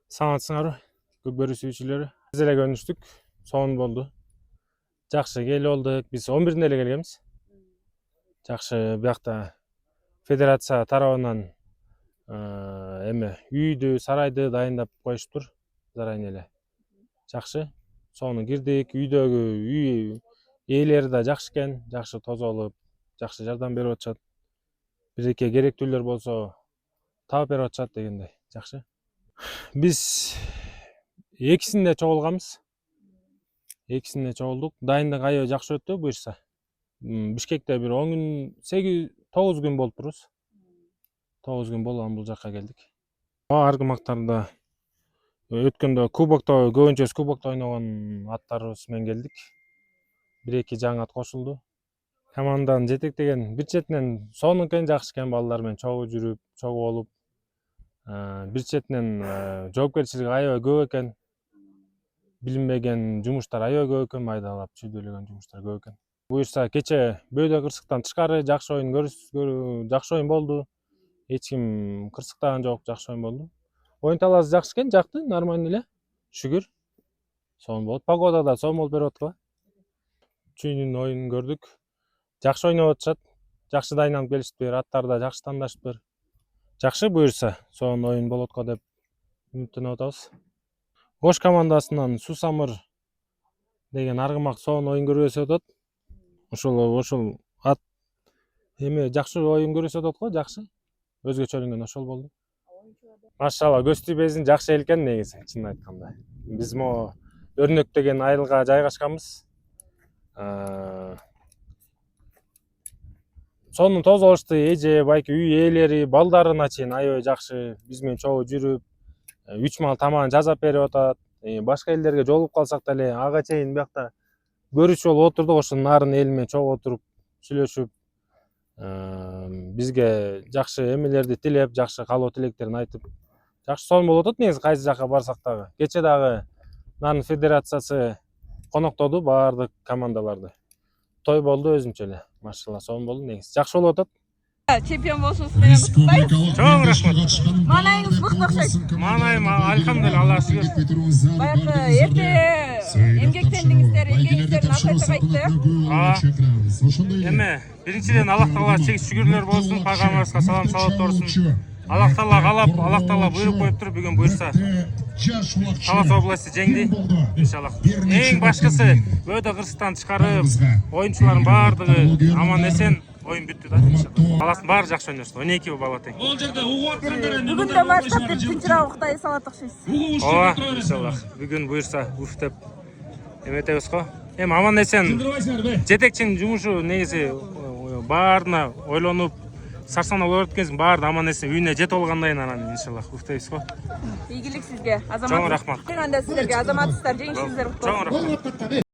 Саламатсыңарбы көп көрүүчүлөр. Биз эле көрүнүштүк. Сонун болду. Жакшы келип олдук. Биз 11-нде эле келгенбиз. Жакшы биякта федерация тарабынан эме үйдү, сарайды дайындап коюштур заранее эле. Жакшы. Сону кирдик. Үйдөгү үй ээлери да жакшы экен. Жакшы тозолуп, жакшы жардам берип атышат. Бир-эки керектүүлөр болсо таап берип атышат дегендей. Жакшы. Биз экисинде чогулганбыз. Экисинде чогулдук. Дайындык аябай жакшы өттү буюрса. Бишкекте бир 10 күн, 8-9 күн болуп турбуз. 9 күн болгон бул жакка келдик. Аргымактарда өткөндө кубокто, көбүнчөсү кубокто ойногон аттарыбыз менен келдик. Бир-эки жаңы ат кошулду. Команданы жетектеген бир четинен сонун экен, жакшы экен, балдар менен чогуу жүрүп, чогуу болуп, бир четинен жоопкерчилиги аябай көп экен. Билинбеген жумуштар аябай көп экен, майдалап чүйдөлөгөн жумуштар көп экен. Буюрса кече Бөөдө кырсыктан тышкары жакшы оюн жакшы оюн болду. Эч ким кырсыктаган жок, жакшы оюн болду. Оюн талаасы жакшы экен, жакты, нормально эле. Шүгүр. Сонун болот. Погода да сонун болуп берип атпайбы? Чүйнүн оюнун көрдүк. Жакшы ойноп атышат. Жакшы дайындалып келишиптир, аттар да жакшы тандашыптыр. Жакшы буюрса, сонун оюн болот го деп үмүттөнүп атабыз. Ош командасынан Сусамыр деген аргымак сонун оюн көрсөтүп атат. Ошол ат эме жакшы оюн көрсөтүп атат го, жакшы. Өзгөчөлүнгөн ошол болду. Машалла, көз тийбесин жакшы эл экен негизи, чынын айтканда. Биз могу Өрнөк деген айылга жайгашканбыз. Сонун тозолушту, эже, байки үй ээлери, балдарына чейин аябай жакшы биз менен чогуу жүрүп, 3 мал тамагын жасап берип атат. Башка элдерге жолугуп калсак деле ага чейин биякта көрүүчү болуп отурдук. Ошо нарын эл менен чогуу отуруп, сүйлөшүп, бизге жакшы эмелерди тилеп, жакшы каалоо тилектерин айтып, жакшы сонун болуп атат негизи, кайсы жакка барсак дагы. Кече дагы нарын федерациясы коноктоду баардык командаларды. Той болду өзүнчө эле. Машалла, сонун болду негизи. Жакшы болуп атат. Чемпион болушуңуз менен куттуктайбыз. Чоң рахмат. Маанайыңыз мыкты окшойт. Маанайым алхамдулилла, Аллага шүгүр. Баягы эрте эмгектендиңиздер, эмгегиңиздердин акчасы кайтты. Эме, биринчиден Аллах Таалага чексиз шүгүрлөр болсун, пайгамбарыбызга салам салат болсун. Аллах Таала каалап, Аллах Таала буйрук коюптур, бүгүн буйрса Талас области жеңди, иншаллах. Эң башкысы Бөөдө кырсыктан тышкары оюнчулардын баардыгы аман эсен оюн бүттү да, иншаллах. Баласын баары жакшы ойношты. 12 бала тең. Бүгүндөн баштап деп тынчыраак Кудай салат окшойсуз. Ооба, иншаллах. Бүгүн буйрса уф деп эметебиз го. Эми аман эсен жетекчинин жумушу негизи баарына ойлонуп, сарсанаа болуп өткөнсүң, баары аман эсен үйүнө жетип алгандайын анан иншаллах уф дейбиз го. Ийгилик сизге, азамат. Чоң рахмат. Сиздерге азаматсыздар, жеңишиңиздер куттуу болсун. Чоң рахмат.